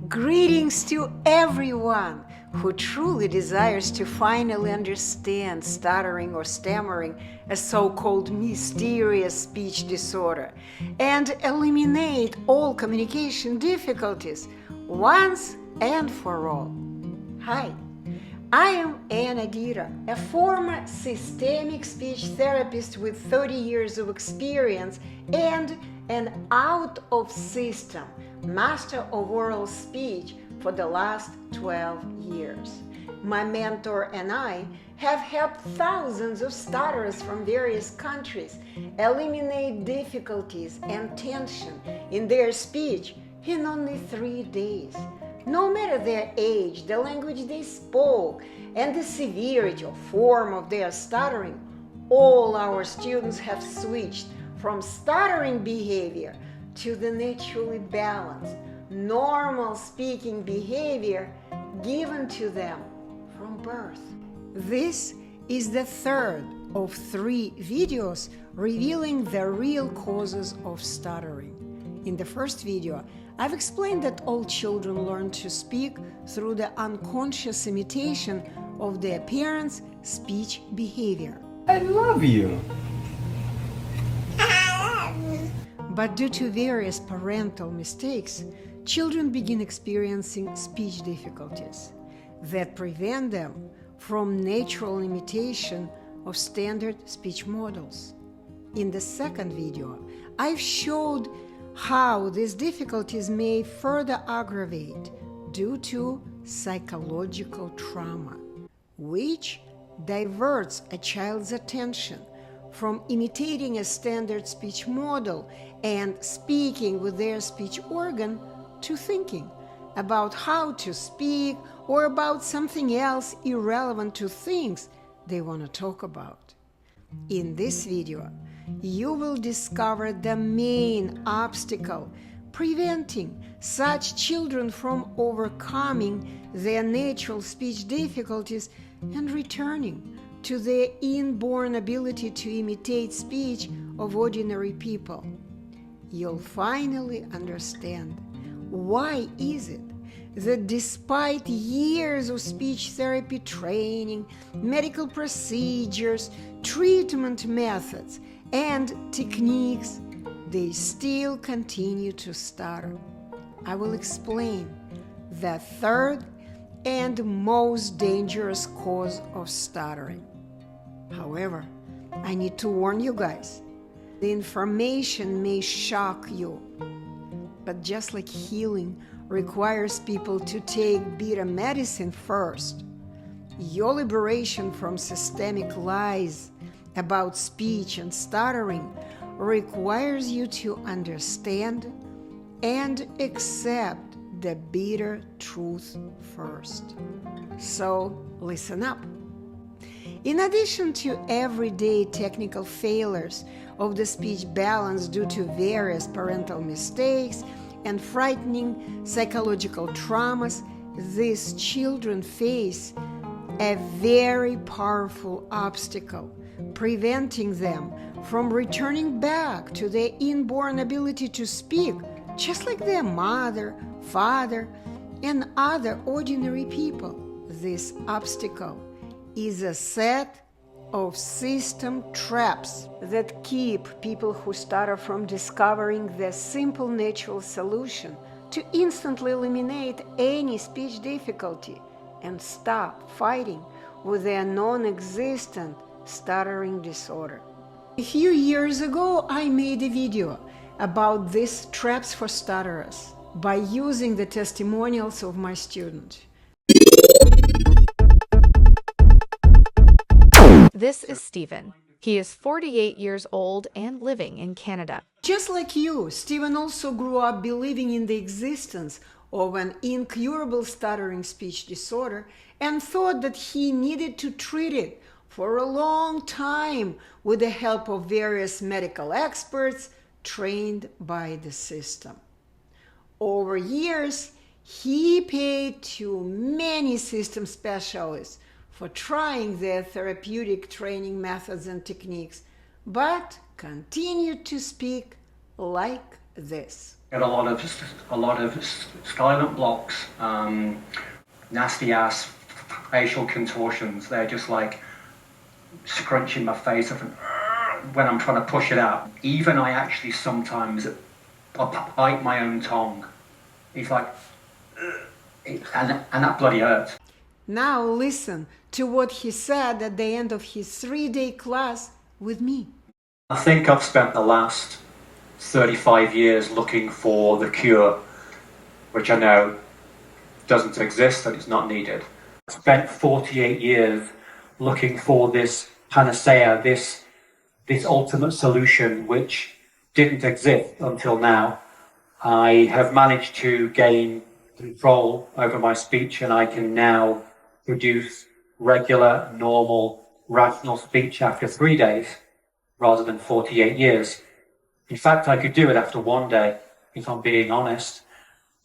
Greetings to everyone who truly desires to finally understand stuttering or stammering, a so-called mysterious speech disorder, and eliminate all communication difficulties once and for all. Hi, I am Anna Dira, a former systemic speech therapist with 30 years of experience and an out-of-system master of oral speech for the last 12 years. My mentor and I have helped thousands of stutterers from various countries eliminate difficulties and tension in their speech in only 3 days. No matter their age, the language they spoke, and the severity or form of their stuttering, all our students have switched from stuttering behavior to the naturally balanced, normal speaking behavior given to them from birth. This is the third of 3 videos revealing the real causes of stuttering. In the first video, I've explained that all children learn to speak through the unconscious imitation of their parents' speech behavior. I love you. But due to various parental mistakes, children begin experiencing speech difficulties that prevent them from natural imitation of standard speech models. In the second video, I've showed how these difficulties may further aggravate due to psychological trauma, which diverts a child's attention from imitating a standard speech model and speaking with their speech organ to thinking about how to speak or about something else irrelevant to things they want to talk about. In this video, you will discover the main obstacle preventing such children from overcoming their natural speech difficulties and returning to their inborn ability to imitate speech of ordinary people. You'll finally understand why is it that despite years of speech therapy training, medical procedures, treatment methods, and techniques, they still continue to stutter. I will explain the third and most dangerous cause of stuttering. However, I need to warn you guys, the information may shock you, but just like healing requires people to take bitter medicine first, your liberation from systemic lies about speech and stuttering requires you to understand and accept the bitter truth first. So listen up. In addition to everyday technical failures of the speech balance due to various parental mistakes and frightening psychological traumas, these children face a very powerful obstacle preventing them from returning back to their inborn ability to speak, just like their mother, father, and other ordinary people. This obstacle is a set of system traps that keep people who stutter from discovering the simple natural solution to instantly eliminate any speech difficulty and stop fighting with their non-existent stuttering disorder. A few years ago, I made a video about these traps for stutterers by using the testimonials of my students. This is Stephen. He is 48 years old and living in Canada. Just like you, Stephen also grew up believing in the existence of an incurable stuttering speech disorder and thought that he needed to treat it for a long time with the help of various medical experts trained by the system. Over years, he paid to many system specialists for trying their therapeutic training methods and techniques, but continued to speak like this. Get a lot of silent blocks, nasty ass facial contortions. They're just like scrunching my face up and when I'm trying to push it out. Even I actually sometimes bite my own tongue. It's like, and that bloody hurts. Now listen to what he said at the end of his 3-day class with me. I think I've spent the last 35 years looking for the cure, which I know doesn't exist and it's not needed. I spent 48 years looking for this panacea, this ultimate solution which didn't exist until now. I have managed to gain control over my speech and I can now produce regular, normal, rational speech after 3 days rather than 48 years. In fact, I could do it after 1 day, if I'm being honest.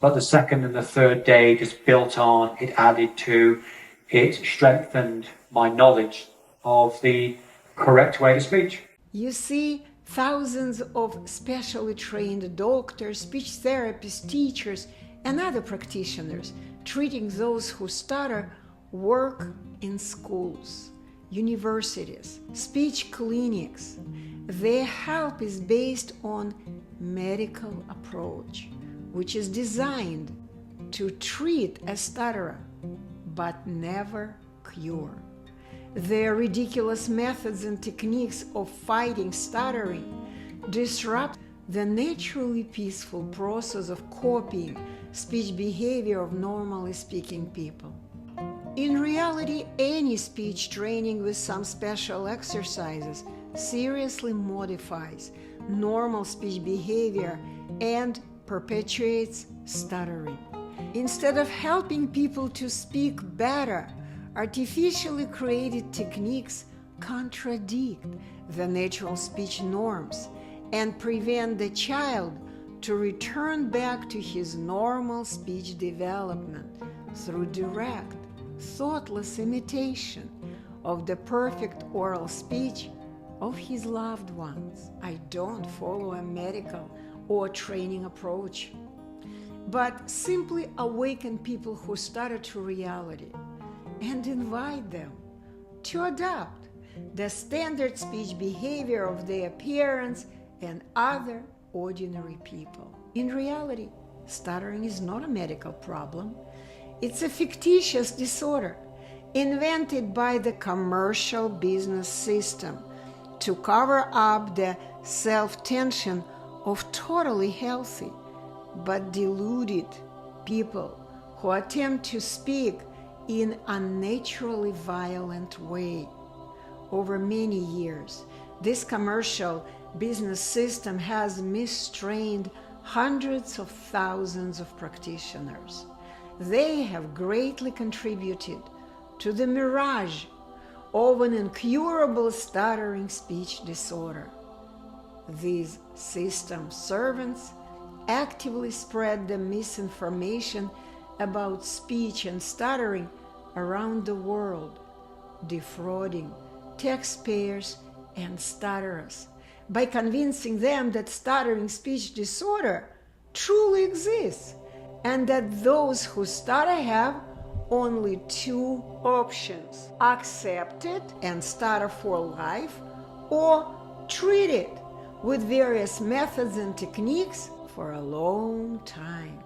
But the second and the third day just built on, it added to, it strengthened my knowledge of the correct way to speak. You see, thousands of specially trained doctors, speech therapists, teachers, and other practitioners treating those who stutter work in schools, universities, speech clinics. Their help is based on medical approach, which is designed to treat a stutterer, but never cure. Their ridiculous methods and techniques of fighting stuttering disrupt the naturally peaceful process of copying speech behavior of normally speaking people. In reality, any speech training with some special exercises seriously modifies normal speech behavior and perpetuates stuttering. Instead of helping people to speak better, artificially created techniques contradict the natural speech norms and prevent the child to return back to his normal speech development through direct, thoughtless imitation of the perfect oral speech of his loved ones. I don't follow a medical or training approach, but simply awaken people who stutter to reality and invite them to adopt the standard speech behavior of their parents and other ordinary people. In reality, stuttering is not a medical problem. It's a fictitious disorder invented by the commercial business system to cover up the self-tension of totally healthy but deluded people who attempt to speak in an unnaturally violent way. Over many years, this commercial business system has mistrained hundreds of thousands of practitioners. They have greatly contributed to the mirage of an incurable stuttering speech disorder. These system servants actively spread the misinformation about speech and stuttering around the world, defrauding taxpayers and stutterers by convincing them that stuttering speech disorder truly exists and that those who stutter have only two options: accept it and stutter for life, or treat it with various methods and techniques for a long time.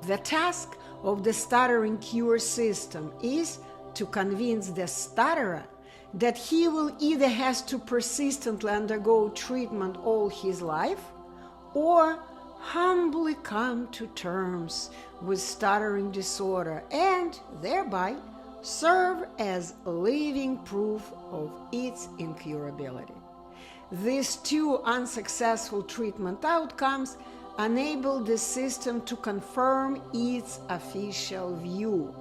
The task of the stuttering cure system is to convince the stutterer that he will either has to persistently undergo treatment all his life or humbly come to terms with stuttering disorder and thereby serve as living proof of its incurability. These two unsuccessful treatment outcomes enable the system to confirm its official view,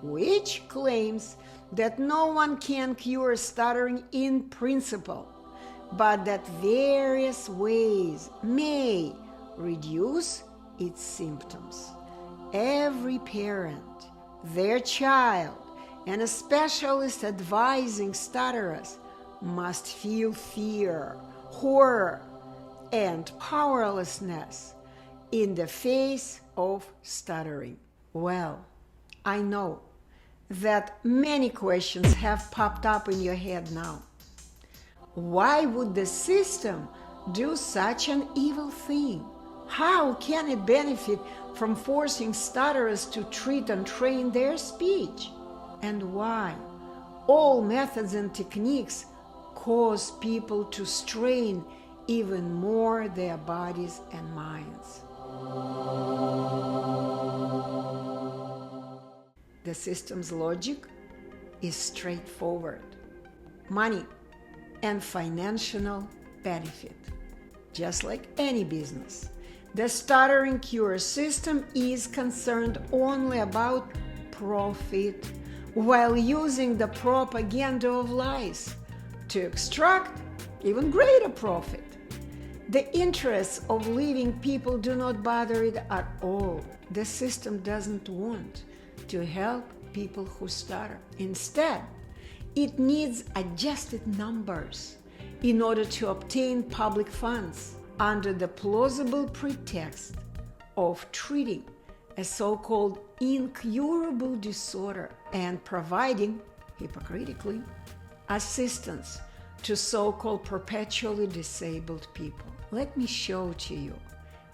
which claims that no one can cure stuttering in principle, but that various ways may reduce its symptoms. Every parent, their child, and a specialist advising stutterers must feel fear, horror, and powerlessness in the face of stuttering. Well, I know that many questions have popped up in your head now. Why would the system do such an evil thing? How can it benefit from forcing stutterers to treat and train their speech? And why all methods and techniques cause people to strain even more their bodies and minds? The system's logic is straightforward. Money and financial benefit. Just like any business, the stuttering cure system is concerned only about profit, while using the propaganda of lies to extract even greater profit. The interests of living people do not bother it at all. The system doesn't want to help people who stutter. Instead, it needs adjusted numbers in order to obtain public funds under the plausible pretext of treating a so-called incurable disorder and providing, hypocritically, assistance to so-called perpetually disabled people. Let me show to you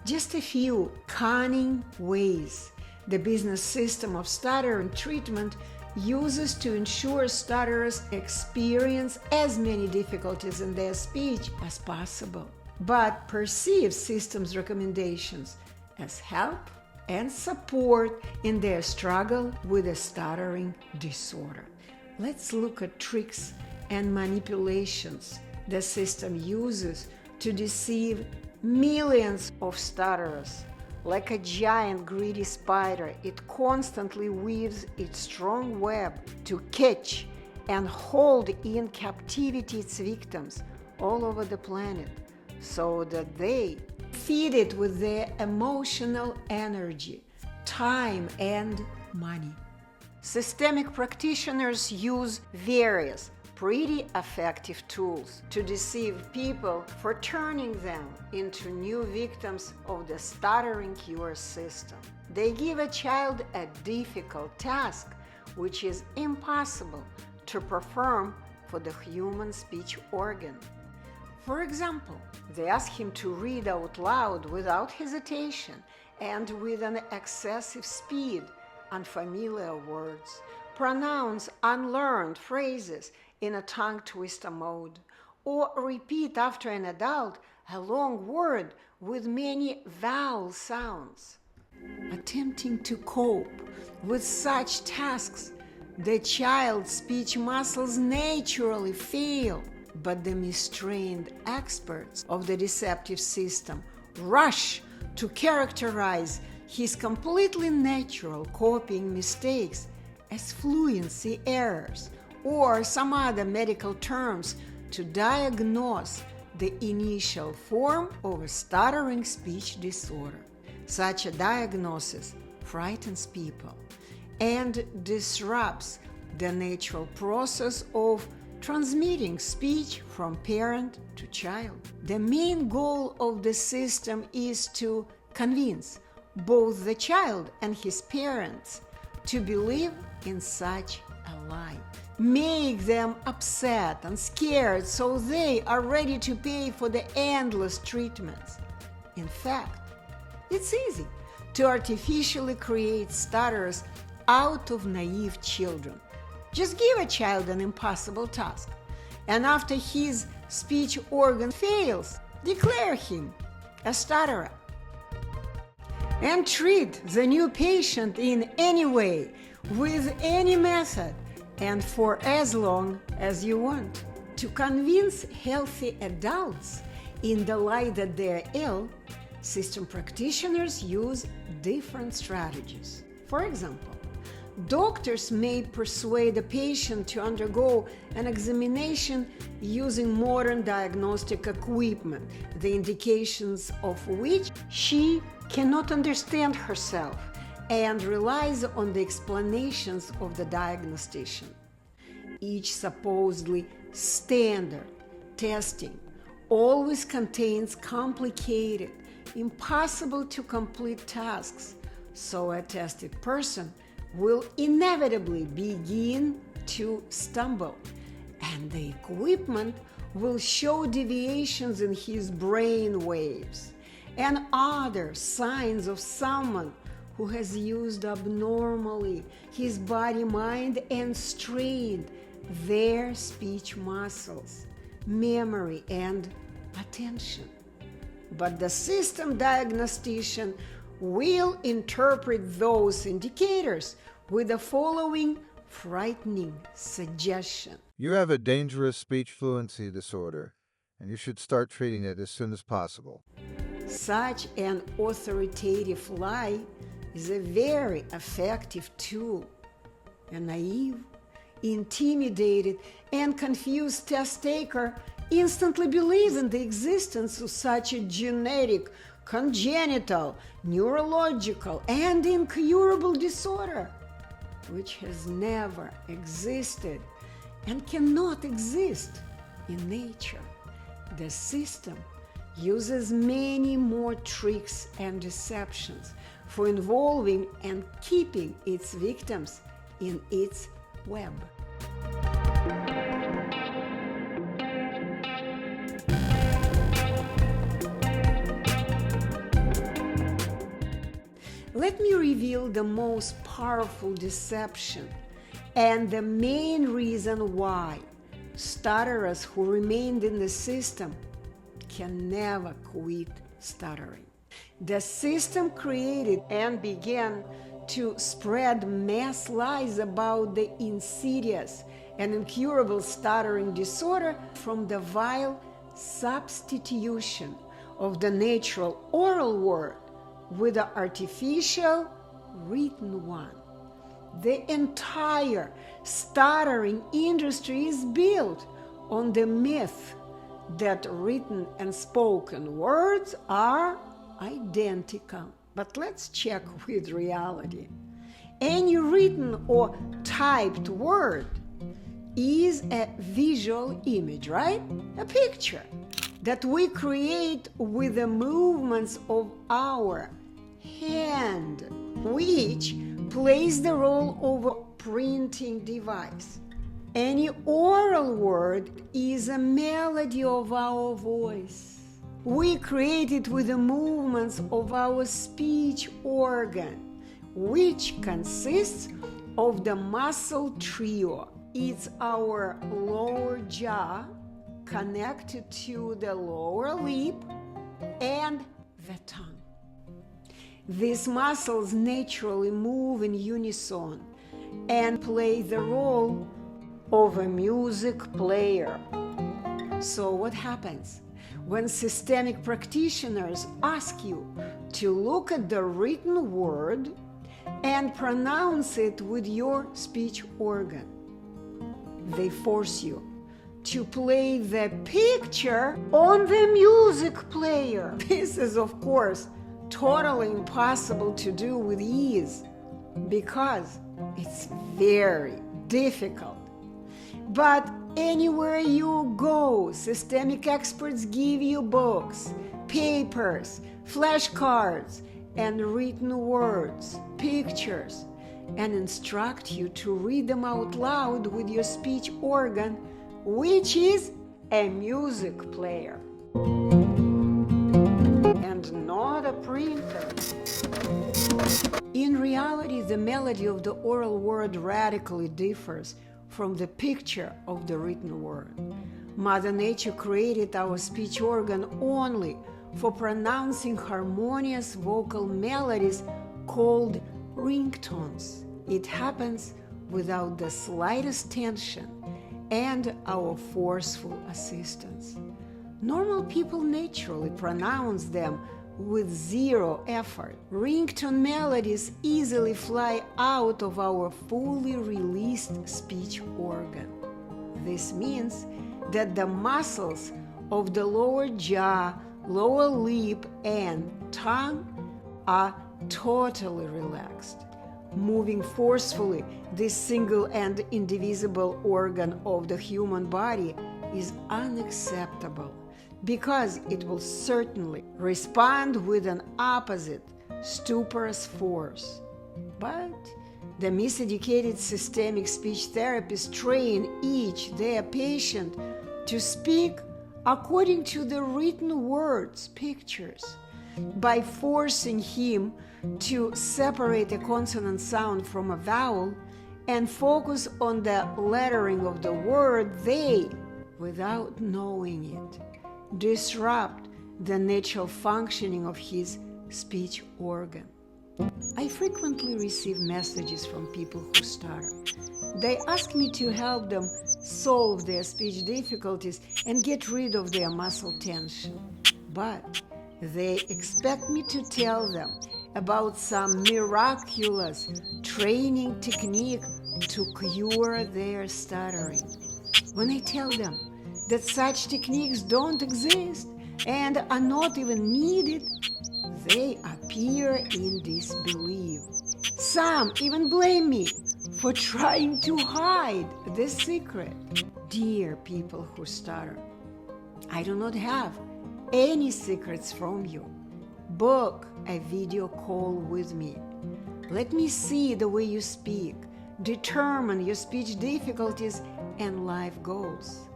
just a few cunning ways the business system of stuttering treatment uses to ensure stutterers experience as many difficulties in their speech as possible, but perceive system's recommendations as help and support in their struggle with a stuttering disorder. Let's look at tricks and manipulations the system uses to deceive millions of stutterers. Like a giant greedy spider, it constantly weaves its strong web to catch and hold in captivity its victims all over the planet, so that they feed it with their emotional energy, time, and money. Systemic practitioners use various pretty effective tools to deceive people for turning them into new victims of the stuttering cure system. They give a child a difficult task which is impossible to perform for the human speech organ. For example, they ask him to read out loud without hesitation and with an excessive speed unfamiliar words, pronounce unlearned phrases in a tongue twister mode, or repeat after an adult a long word with many vowel sounds. Attempting to cope with such tasks, the child's speech muscles naturally fail, but the mistrained experts of the deceptive system rush to characterize his completely natural copying mistakes as fluency errors or some other medical terms to diagnose the initial form of a stuttering speech disorder. Such a diagnosis frightens people and disrupts the natural process of transmitting speech from parent to child. The main goal of the system is to convince both the child and his parents to believe in such a lie. Make them upset and scared so they are ready to pay for the endless treatments. In fact, it's easy to artificially create stutterers out of naive children. Just give a child an impossible task, and after his speech organ fails, declare him a stutterer. And treat the new patient in any way, with any method, and for as long as you want. To convince healthy adults in the lie that they're ill, system practitioners use different strategies. For example, doctors may persuade a patient to undergo an examination using modern diagnostic equipment, the indications of which she cannot understand herself, and relies on the explanations of the diagnostician. Each supposedly standard testing always contains complicated, impossible to complete tasks, so a tested person will inevitably begin to stumble, and the equipment will show deviations in his brain waves and other signs of someone who has used abnormally his body, mind, and strained their speech muscles, memory, and attention. But the system diagnostician will interpret those indicators with the following frightening suggestion. You have a dangerous speech fluency disorder, and you should start treating it as soon as possible. Such an authoritative lie is a very effective tool. A naive, intimidated, and confused test taker instantly believes in the existence of such a genetic, congenital, neurological, and incurable disorder, which has never existed and cannot exist in nature. The system uses many more tricks and deceptions for involving and keeping its victims in its web. Let me reveal the most powerful deception and the main reason why stutterers who remained in the system can never quit stuttering. The system created and began to spread mass lies about the insidious and incurable stuttering disorder from the vile substitution of the natural oral word with the artificial written one. The entire stuttering industry is built on the myth that written and spoken words are identical. But let's check with reality. Any written or typed word is a visual image, right? A picture that we create with the movements of our hand, which plays the role of a printing device. Any oral word is a melody of our voice. We create it with the movements of our speech organ, which consists of the muscle trio. It's our lower jaw connected to the lower lip and the tongue. These muscles naturally move in unison and play the role of a music player. So what happens when systemic practitioners ask you to look at the written word and pronounce it with your speech organ? They force you to play the picture on the music player. This is, of course, totally impossible to do with ease because it's very difficult. But anywhere you go, systemic experts give you books, papers, flashcards, and written words, pictures, and instruct you to read them out loud with your speech organ, which is a music player and not a printer. In reality, the melody of the oral word radically differs from the picture of the written word. Mother Nature created our speech organ only for pronouncing harmonious vocal melodies called ringtones. It happens without the slightest tension and our forceful assistance. Normal people naturally pronounce them with zero effort. Ringtone melodies easily fly out of our fully released speech organ. This means that the muscles of the lower jaw, lower lip, and tongue are totally relaxed. moving forcefully this single and indivisible organ of the human body is unacceptable, because it will certainly respond with an opposite, stuporous force. But the miseducated systemic speech therapists train each their patient to speak according to the written words, pictures, by forcing him to separate a consonant sound from a vowel and focus on the lettering of the word. They, without knowing it, disrupt the natural functioning of his speech organ. I frequently receive messages from people who stutter. They ask me to help them solve their speech difficulties and get rid of their muscle tension. But they expect me to tell them about some miraculous training technique to cure their stuttering. When I tell them that such techniques don't exist and are not even needed, they appear in disbelief. Some even blame me for trying to hide the secret. Dear people who stutter, I do not have any secrets from you. Book a video call with me. Let me see the way you speak, determine your speech difficulties and life goals.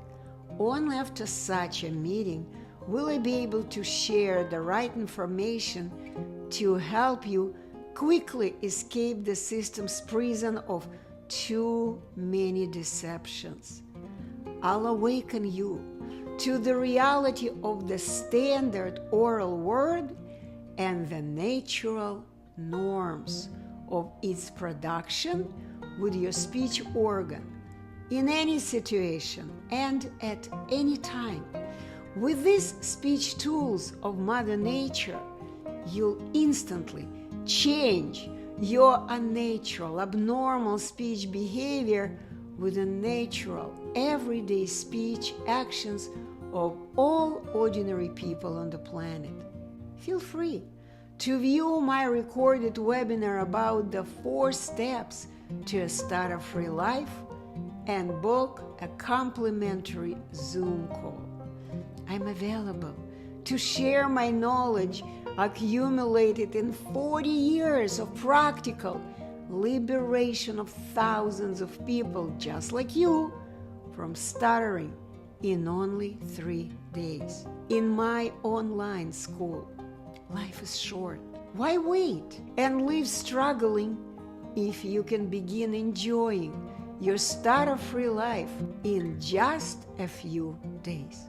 Only after such a meeting will I be able to share the right information to help you quickly escape the system's prison of too many deceptions. I'll awaken you to the reality of the standard oral word and the natural norms of its production with your speech organ in any situation and at any time. With these speech tools of Mother Nature, you'll instantly change your unnatural, abnormal speech behavior with the natural, everyday speech actions of all ordinary people on the planet. Feel free to view my recorded webinar about the 4 steps to a stutter-free life and book a complimentary Zoom call. I'm available to share my knowledge accumulated in 40 years of practical liberation of thousands of people just like you from stuttering in only 3 days. In my online school, life is short. Why wait and live struggling if you can begin enjoying your stutter-free life in just a few days?